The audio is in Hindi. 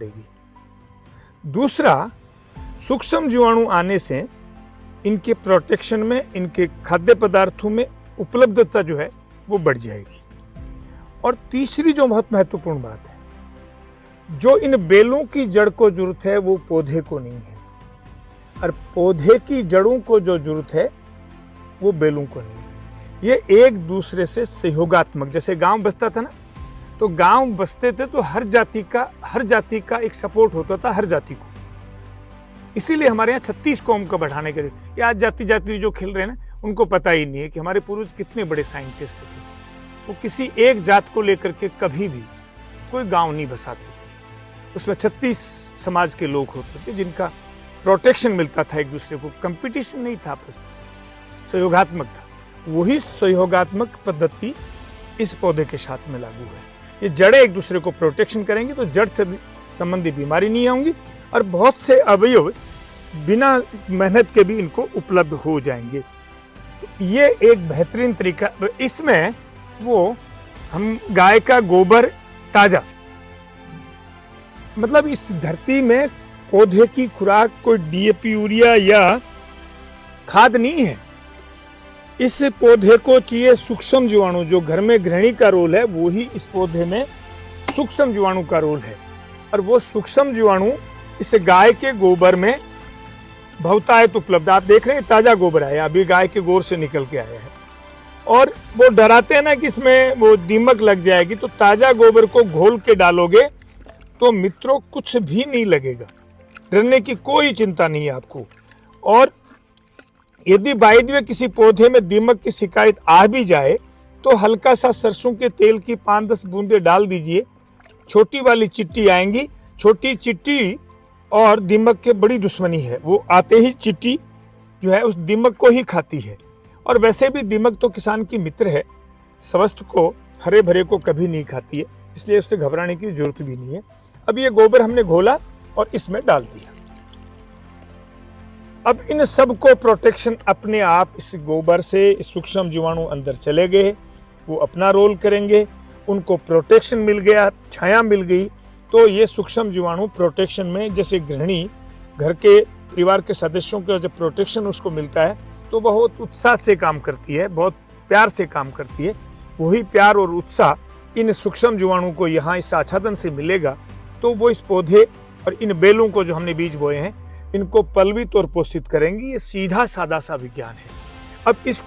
बढ़ेगी। दूसरा, सूक्ष्म जीवाणु आने से इनके प्रोटेक्शन में, इनके खाद्य पदार्थों में उपलब्धता जो है वो बढ़ जाएगी। और तीसरी जो बहुत महत्वपूर्ण बात है, जो इन बेलों की जड़ को जरूरत है वो पौधे को नहीं है, और पौधे की जड़ों को जो जरूरत है वो बेलों को नहीं है। ये एक दूसरे से सहयोगात्मक, जैसे गांव बसता था ना, तो गांव बसते थे तो हर जाति का एक सपोर्ट होता था हर जाति को। इसीलिए हमारे यहाँ 36 कौम को बढ़ाने के लिए, ये आज जाति जो खेल रहे हैं ना, उनको पता ही नहीं है कि हमारे पूर्वज कितने बड़े साइंटिस्ट थे। वो किसी एक जात को लेकर के कभी भी कोई गांव नहीं बसाते थे। उसमें 36 समाज के लोग होते थे जिनका प्रोटेक्शन मिलता था एक दूसरे को। कंपटीशन नहीं था आपस में, सहयोगात्मक था। वही सहयोगात्मक पद्धति इस पौधे के साथ में लागू है। ये जड़ें एक दूसरे को प्रोटेक्शन करेंगी तो जड़ से संबंधी बीमारी नहीं आएंगी, और बहुत से अवयव बिना मेहनत के भी इनको उपलब्ध हो जाएंगे। ये एक बेहतरीन तरीका। इसमें वो हम गाय का गोबर ताजा, मतलब इस धरती में पौधे की खुराक कोई डीएपी यूरिया या खाद नहीं है। इस पौधे को चाहिए सूक्ष्म जीवाणु। जो घर में गृहिणी का रोल है वो ही इस पौधे में सूक्ष्म जीवाणु का रोल है, और वो सूक्ष्म जीवाणु इस गाय के गोबर में बहुतायत उपलब्ध। आप देख रहे हैं ताजा गोबर आया, अभी गाय के गोर से निकल के आया है। और वो डराते हैं ना कि इसमें वो दीमक लग जाएगी, तो ताजा गोबर को घोल के डालोगे तो मित्रों कुछ भी नहीं लगेगा, डरने की कोई चिंता नहीं है आपको। और यदि बाय द वे किसी पौधे में दीमक की शिकायत आ भी जाए तो हल्का सा सरसों के तेल की 5-10 बूंदे डाल दीजिए, छोटी वाली चिट्टी आएंगी। छोटी चिट्टी और दीमक के बड़ी दुश्मनी है, वो आते ही चिट्टी जो है उस दीमक को ही खाती है। और वैसे भी दीमक तो किसान की मित्र है, स्वस्थ को, हरे भरे को कभी नहीं खाती है, इसलिए उससे घबराने की जरूरत भी नहीं है। अब ये गोबर हमने घोला और इसमें डाल दिया। अब इन सब को प्रोटेक्शन अपने आप इस गोबर से, इस सूक्ष्म जीवाणु अंदर चले गए, वो अपना रोल करेंगे, उनको प्रोटेक्शन मिल गया, छाया मिल गई। तो ये सूक्ष्म जीवाणु प्रोटेक्शन में, जैसे गृहिणी घर के परिवार के सदस्यों का जब प्रोटेक्शन उसको मिलता है तो बहुत उत्साह से काम करती है, बहुत प्यार से काम करती है। वही प्यार और उत्साह इन सूक्ष्म जीवाणु को यहाँ इस आच्छादन से मिलेगा, तो वो इस पौधे और इन बेलों को जो हमने बीज बोए हैं इनको पलवित और पोषित करेंगी। ये सीधा सादा सा विज्ञान है। अब इस